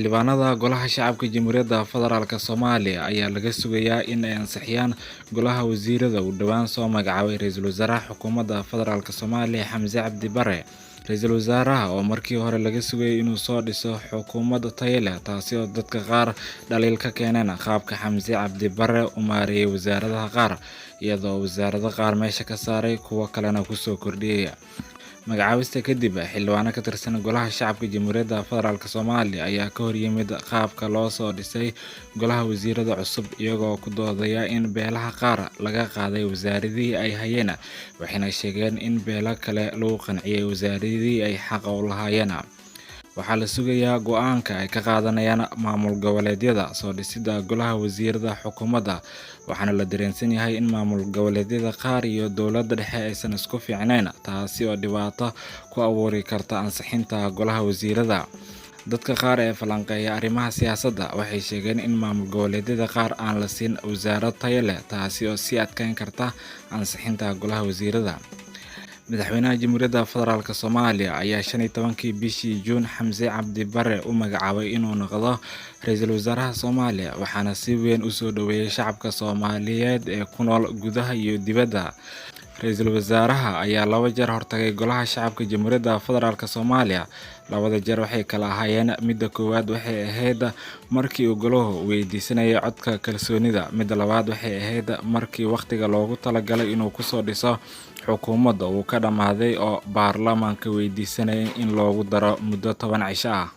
xildhibaanada golaha shacabka Jamhuuriyadda Federaalka Soomaaliya ayaa laga sugayaa in ay ansixiyaan golaha wasiirada uu dhawaan soo magacaabay Ra'iisul Wasaaraha Xukuumadda Federaalka Soomaaliya Xamse Cabdi Barre. Ra'iisul Wasaaraha oo markii hore laga sugayay inuu soo dhiso xukuumad tayo leh, taasi oo dadka qaar dhaliil ka keeneen qaabka Xamse Cabdi Barre u maareeyay wasaaradaha qaar, iyadoo wasaarada qaar meesha ka saaray kuwo kalena ku soo kordhiyay. Magacaabista kadib, xildhibaano ka tirsan golaha shacabka Jamhuuriyadda Federaalka Soomaaliya ayaa ka hor yimid qaabka loo soo dhisay golaha wasiirada cusub, iyagoo ku doodaya in beelaha qaar laga qaaday wasaaradihii ay hayeen, waxayna sheegeen in beelo kale lagu qanciyay wasaaradihii ay xaq u lahaayeen. Waxaa la sugayaa go'aanka ay ka qaadanayaan maamul goboleedyada soo dhisidda golaha wasiirada xukuumadda, waxaana la dareensan yahay in maamul goboleedyada qaar iyo dowladda dhexe aysan isku fiicnayn, taasi oo dhibaato ku abuuri karta ansixinta golaha wasiirada. Dadka qaar ee falanqeeya arrimaha siyaasadda waxay sheegeen in maamul goboleedyada qaar aan la siin wasaarad tayo leh, taasi oo sii adkeyn karta ansixinta golaha wasiirada. Madaxweynaha Jamhuuriyadda Federaalka Soomaaliya ayaa 15 bishii Juun Xamse Cabdi Barre u magacaabay inuu noqdo Ra'iisul Wasaaraha Soomaaliya, waxaana si weyn u soo dhaweeyay shacabka Soomaaliyeed ee ku nool gudaha iyo dibadda. Ra'iisul Wasaaraha ayaa 2 jeer hortagay golaha shacabka Jamhuuriyadda Federaalka Soomaaliya. 2 jeer waxay kala ahaayeen: midda koowaad waxay ahayd markii uu goluhu weydiisanayay codka kalsoonida, midda labaad waxay ahayd markii waqtiga loogu talagalay inuu ku soo dhiso xukuumadda uu ka dhammaaday oo baarlamaanka weydiisanayay in loogu daro muddo 10 cisho ah.